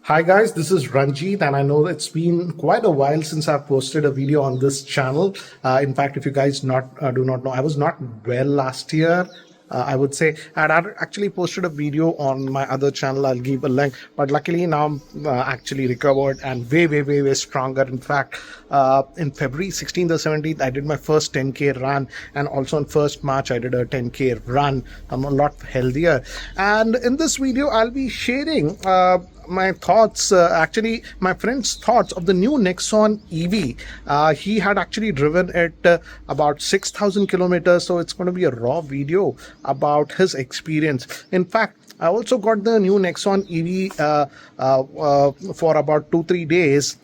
Hi guys, this is Ranjit, and I know it's been quite a while since I've posted a video on this channel. In fact, if you guys do not know, I was not well last year. I would say I'd actually posted a video on my other channel. I'll give a link, but luckily now I'm actually recovered and way stronger. In fact, in February 16th or 17th, I did my first 10K run, and also on 1st March, I did a 10K run. I'm a lot healthier, and in this video, I'll be sharing my thoughts, actually my friend's thoughts of the new Nexon EV. He had actually driven it about 6,000 kilometers, so it's going to be a raw video about his experience. In fact, I also got the new Nexon EV for about 2-3 days,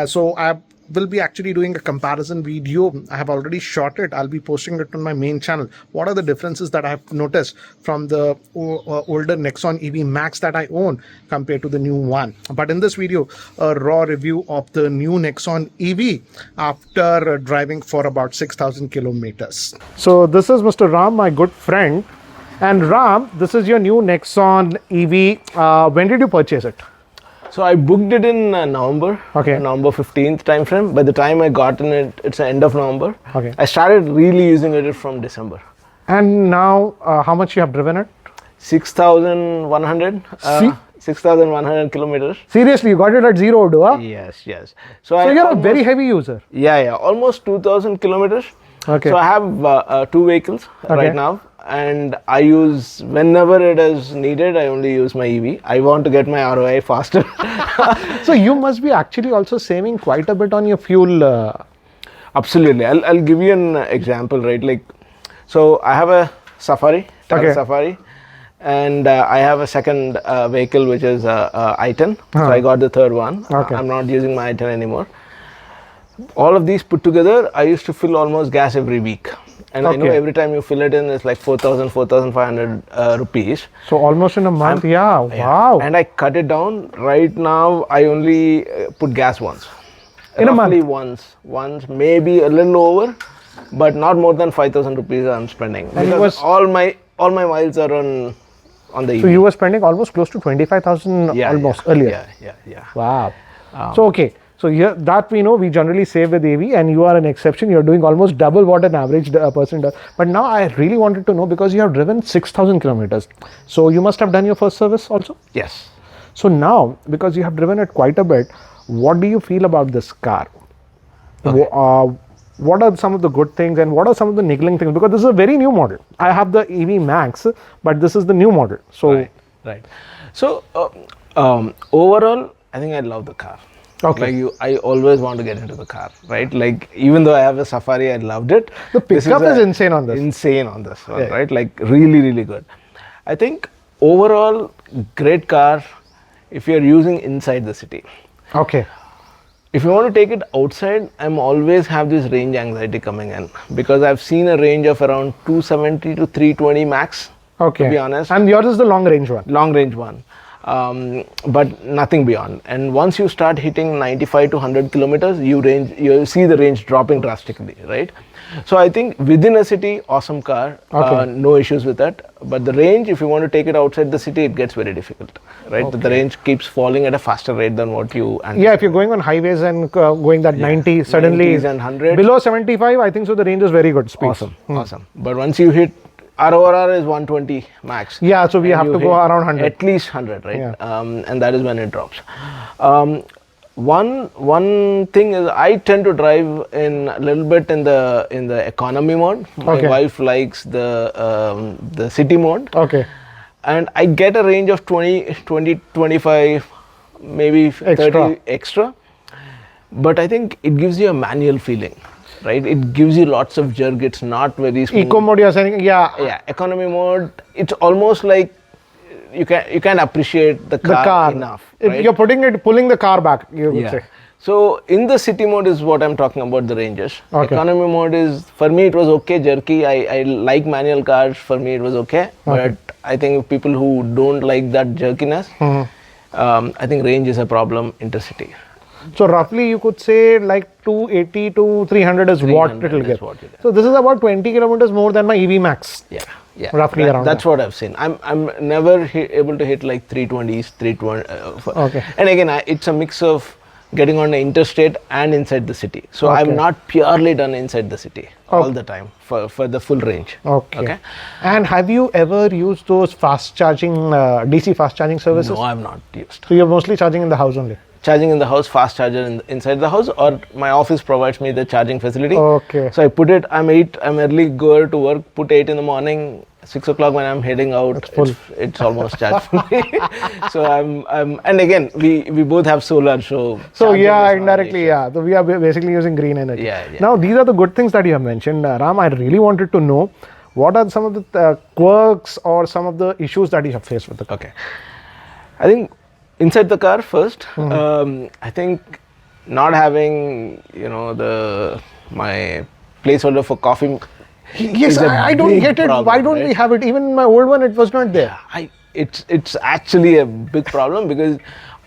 so I will be actually doing a comparison video. I have already shot it. I'll be posting it on my main channel. What are the differences that I have noticed from the older Nexon EV Max that I own compared to the new one? But in this video, a raw review of the new Nexon EV after driving for about 6,000 kilometers. So this is Mr. Ram, my good friend. And Ram, this is your new Nexon EV. When did you purchase it? So I booked it in November, November 15th time frame. By the time I got in it, it's the end of November. Okay. I started really using it from December. And now, how much you have driven it? 6,100. 6,100 kilometers. Seriously, you got it at 0, huh? Yes. So you're a very heavy user. Yeah, almost 2,000 kilometers. Okay. So I have 2 vehicles right now. And I use, whenever it is needed, I only use my EV. I want to get my ROI faster. So you must be actually also saving quite a bit on your fuel. Absolutely. I'll give you an example, right? Like, so I have a Safari, Tata Safari, and I have a second vehicle which is i10. So I got the third one. I'm not using my i10 anymore. All of these put together, I used to fill almost gas every week. And I know every time you fill it in, it's like 4,000, 4,500 rupees. So almost in a month, wow. And I cut it down. Right now, I only put gas once. In a month? Once, maybe a little over, but not more than 5,000 rupees I'm spending. And because all my miles are on the EV. So you were spending almost close to 25,000 almost earlier. Yeah. Wow. So here that we know, we generally save with EV, and you are an exception. You're doing almost double what an average person does. But now I really wanted to know, because you have driven 6,000 kilometers. So you must have done your first service also? Yes. So now, because you have driven it quite a bit, what do you feel about this car? What are some of the good things and what are some of the niggling things? Because this is a very new model. I have the EV Max, but this is the new model. So Right. So overall, I think I love the car. Okay. Like I always want to get into the car, right? Like, even though I have a Safari, I loved it. The pickup is insane on this. Insane on this one, right? Like, really good. I think overall, great car if you're using inside the city. Okay. If you want to take it outside, I'm always have this range anxiety coming in, because I've seen a range of around 270 to 320 max. Okay. To be honest. And yours is the long range one. Long range one. But nothing beyond. And once you start hitting 95 to 100 kilometers, you see the range dropping drastically, right? So I think within a city, awesome car, no issues with that. But the range, if you want to take it outside the city, it gets very difficult, right? The range keeps falling at a faster rate than what you anticipate. Yeah, if you're going on highways and going that 90, suddenly 90s and 100. Below 75, I think so the range is very good. Speeds. Awesome. But once you hit, ROR is 120 max. Yeah, so we have to go around 100. At least 100, right? Yeah. And that is when it drops. One thing is, I tend to drive in a little bit in the economy mode. My wife likes the city mode. Okay. And I get a range of 20, 25, maybe 30 extra. But I think it gives you a manual feeling. Right, it gives you lots of jerk. It's not very smooth. Eco mode, you're saying, yeah. Economy mode, it's almost like you can't appreciate the car enough. Right? You're pulling the car back, you would say. So in the city mode is what I'm talking about, the ranges. Economy mode is, for me it was okay, jerky. I like manual cars. For me it was okay. But I think people who don't like that jerkiness, I think range is a problem intercity. So roughly you could say like 280 to 300 is what it will get. So this is about 20 kilometers more than my EV Max. Yeah. Yeah, roughly around that's what I've seen. I'm never able to hit like 320s, 320. Okay. And again, it's a mix of getting on the interstate and inside the city. So Okay. I'm not purely done inside the city all the time for the full range. Okay. And have you ever used those fast charging, DC fast charging services? No, I've not used. So you're mostly charging in the house only? Charging in the house, fast charger inside the house, or my office provides me the charging facility. Okay. So I put it, I'm early go to work, put 8 in the morning, 6 o'clock when I'm heading out, it's almost charged fully. So and again, we both have solar, so yeah, indirectly, yeah. So we are basically using green energy. Yeah. Now, these are the good things that you have mentioned. Ram, I really wanted to know, what are some of the quirks or some of the issues that you have faced with the car? Okay. I think inside the car first, I think not having, my placeholder for coffee. Yes, I don't get it. Problem, why don't we have it? Even in my old one, it was not there. It's actually a big problem because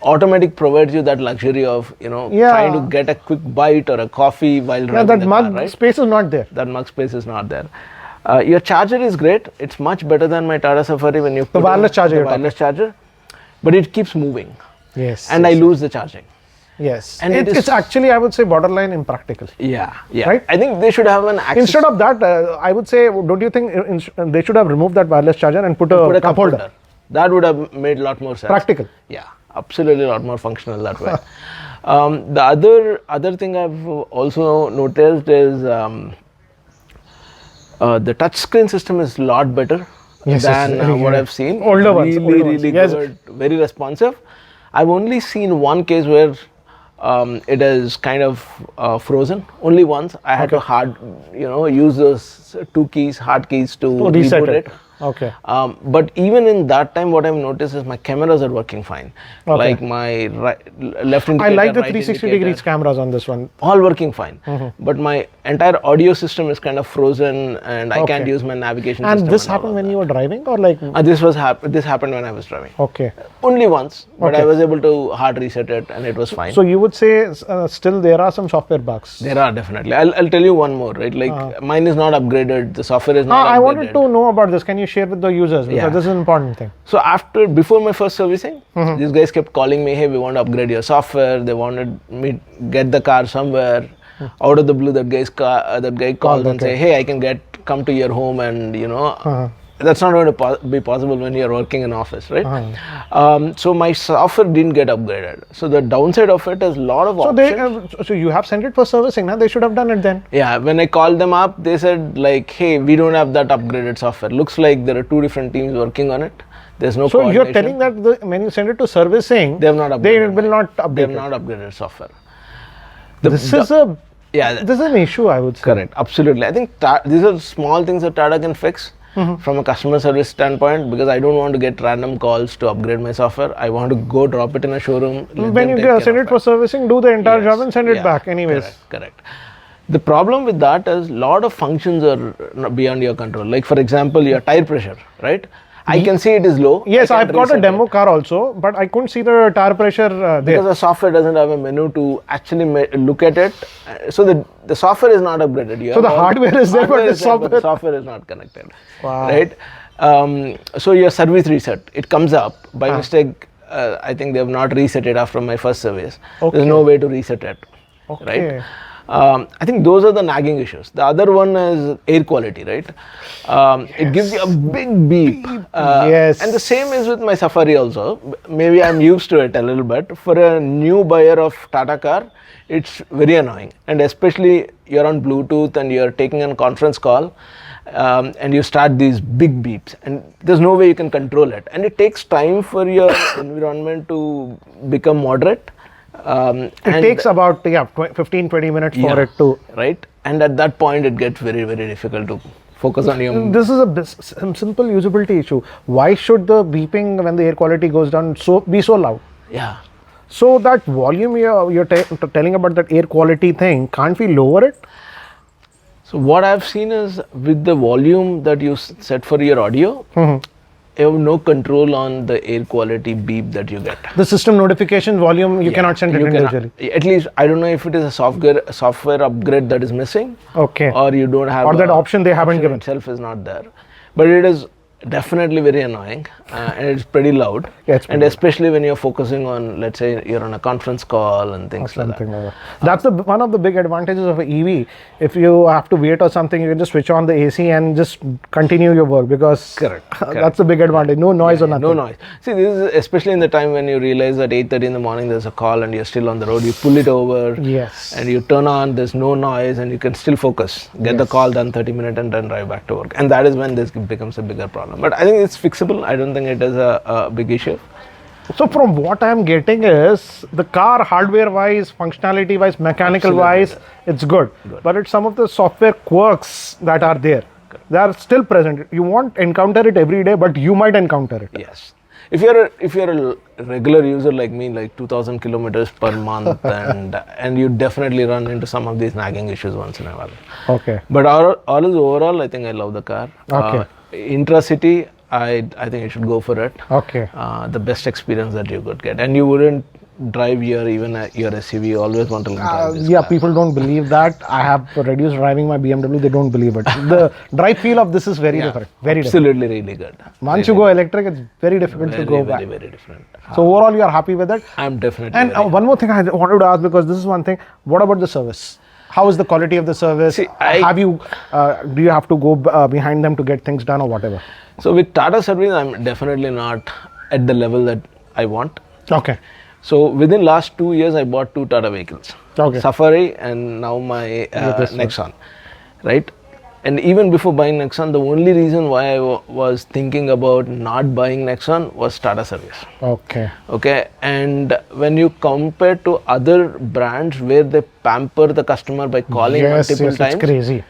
automatic provides you that luxury of trying to get a quick bite or a coffee while driving that the mug car, right? space is not there. That mug space is not there. Your charger is great. It's much better than my Tata Safari when you put The wireless charger, but it keeps moving. Yes. And I lose the charging. Yes. And it's actually, I would say, borderline impractical. Yeah. Right? I think they should have an access. Instead of that, I would say, don't you think they should have removed that wireless charger and put a cup holder? That would have made a lot more sense. Practical. Yeah, absolutely a lot more functional that way. The other thing I've also noticed is the touchscreen system is a lot better than what I've seen. Older ones. Really good, very responsive. I've only seen one case where it is kind of frozen. Only once I had to use those hard keys to reset reboot it. Okay. But even in that time, what I've noticed is my cameras are working fine. Like my left indicator, I like the right 360 indicator, degrees cameras on this one. all working fine. But my entire audio system is kind of frozen, and I can't use my navigation system. And this happened when you were driving, or like? This happened when I was driving. Okay. Only once, but I was able to hard reset it, and it was fine. So you would say still there are some software bugs? There are definitely. I'll tell you one more, right? Like mine is not upgraded. The software is not upgraded. I wanted to know about this. Can you share with the users? Because this is an important thing. So before my first servicing, these guys kept calling me, hey, we want to upgrade your software. They wanted me to get the car somewhere. Out of the blue, that guy calls and say, hey, I can come to your home, and that's not going to be possible when you're working in office, right? So my software didn't get upgraded. So the downside of it is a lot of options. So you have sent it for servicing, now they should have done it then. Yeah, when I called them up, they said like, hey, we don't have that upgraded software. Looks like there are two different teams working on it. There's no So you're telling that when you send it to servicing, they have not upgraded. They will not update. They have not upgraded software. This is an issue, I would say. Correct, absolutely. I think these are small things that Tata can fix. From a customer service standpoint, because I don't want to get random calls to upgrade my software. I want to go drop it in a showroom. When you send it for servicing, do the entire job and send it back anyways. Correct. The problem with that is a lot of functions are beyond your control. Like for example, your tire pressure, right? I can see it is low. Yes, I've got a demo car also, but I couldn't see the tire pressure there. Because the software doesn't have a menu to actually look at it. So the software is not upgraded. So the hardware is there, but the software is not connected. Wow. Right? So your service reset, it comes up by mistake. I think they have not reset it after my first service. There's no way to reset it. Right? I think those are the nagging issues. The other one is air quality, right? It gives you a big beep. Yes. And the same is with my Safari also. Maybe I'm used to it a little bit. For a new buyer of Tata car, it's very annoying. And especially you're on Bluetooth and you're taking a conference call and you start these big beeps. And there's no way you can control it. And it takes time for your environment to become moderate. It takes about 15-20 minutes for it to... Right? And at that point, it gets very, very difficult to focus on your... This is a simple usability issue. Why should the beeping when the air quality goes down be so loud? Yeah. So that volume you're telling about that air quality thing, can't we lower it? So what I've seen is with the volume that you set for your audio, you have no control on the air quality beep that you get. The system notification volume, you cannot send it individually. At least, I don't know if it is a software upgrade that is missing. Okay. Or you don't have... Or that option they haven't given. Itself is not there. but it is definitely very annoying, and it's pretty loud. Yeah, it's and especially when you're focusing on, let's say, you're on a conference call and things like that. Something like that. That's one of the big advantages of an EV. If you have to wait or something, you can just switch on the AC and just continue your work, because Correct. that's a big advantage. No noise or nothing. No noise. See, this is especially in the time when you realize that 8:30 in the morning there's a call and you're still on the road. You pull it over, Yes. and you turn on. There's no noise, and you can still focus. Get the call done 30 minutes, and then drive back to work. And that is when this becomes a bigger problem. But I think it's fixable. I don't think it is a big issue. So from what I'm getting is, the car hardware-wise, functionality-wise, mechanical-wise, it's good. But it's some of the software quirks that are there. They are still present. You won't encounter it every day, but you might encounter it. Yes. If you're a regular user like me, like 2,000 kilometers per month, and you definitely run into some of these nagging issues once in a while. Okay. But all is overall, I think I love the car. Okay. Intra-city, I think you should go for it. Okay. The best experience that you could get, and you wouldn't drive your SUV. You always want to drive this car. People don't believe that. I have reduced driving my BMW. They don't believe it. The drive feel of this is very different. Very different. Absolutely, really good. Once you go electric, it's very difficult to go back. Very different. So overall, you are happy with it. I'm definitely. And one more thing I wanted to ask, because this is one thing. What about the service? How is the quality of the service? See, do you have to go behind them to get things done or whatever? So with Tata service, I'm definitely not at the level that I want. Okay. So within last 2 years, I bought 2 Tata vehicles. Okay. Safari and now my Nexon, right? And even before buying Nexon, the only reason why I was thinking about not buying Nexon was Tata service. Okay. Okay, and when you compare to other brands where they pamper the customer by calling multiple times, it's crazy.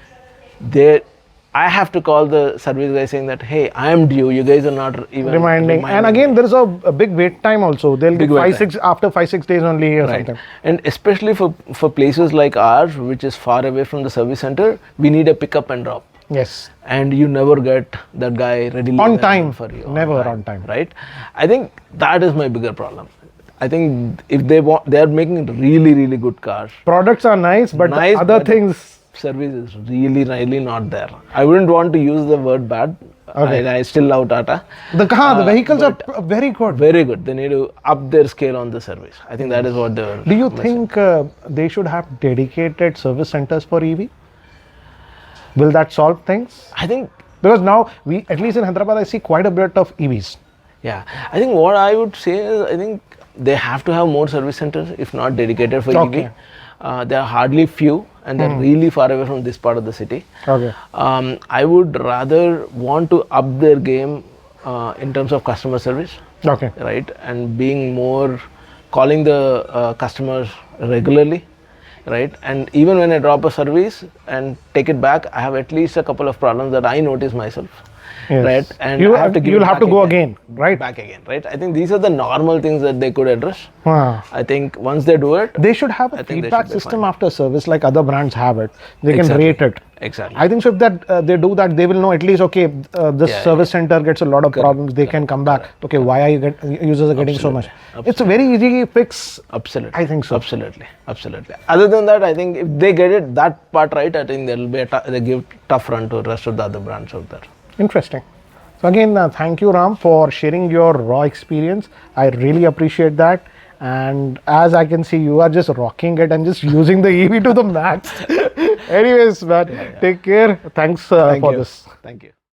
I have to call the service guy saying that, hey, I am due. You guys are not even reminding. And again, there is a big wait time also. They'll be after 5-6 days only or something. And especially for places like ours, which is far away from the service center, we need a pick up and drop. Yes. And you never get that guy ready on time for you. Never on time. Right? I think that is my bigger problem. I think if they are making really, really good cars. Products are nice, but other things. Service is really not there. I wouldn't want to use the word bad. Okay. I still love Tata. The vehicles are very good. Very good. They need to up their scale on the service. I think that is what they're. Do you think they should have dedicated service centers for EV? Will that solve things? I think, because now at least in Hyderabad, I see quite a bit of EVs. Yeah, I think what I would say is, I think they have to have more service centers, if not dedicated for EV. There are hardly few, and they're really far away from this part of the city. Okay. I would rather want to up their game in terms of customer service. Okay. Right, and being more calling the customers regularly. Right, and even when I drop a service and take it back, I have at least a couple of problems that I notice myself. Yes. Right, and you'll have to go again, right? Back again, right? I think these are the normal things that they could address. I think once they do it, they should have a feedback system after service, like other brands have it. They can rate it. Exactly. I think so. If they do that, they will know at least, okay, this service center gets a lot of problems. They can come back. Okay, why are users are getting so much? It's a very easy fix. Absolutely. I think so. Absolutely. Other than that, I think if they get it that part right, I think they'll be they give tough run to the rest of the other brands out there. Interesting. So again, thank you, Ram, for sharing your raw experience. I really appreciate that. And as I can see, you are just rocking it and just using the EV to the max. Anyways, man, take care. Thanks for this. Thank you.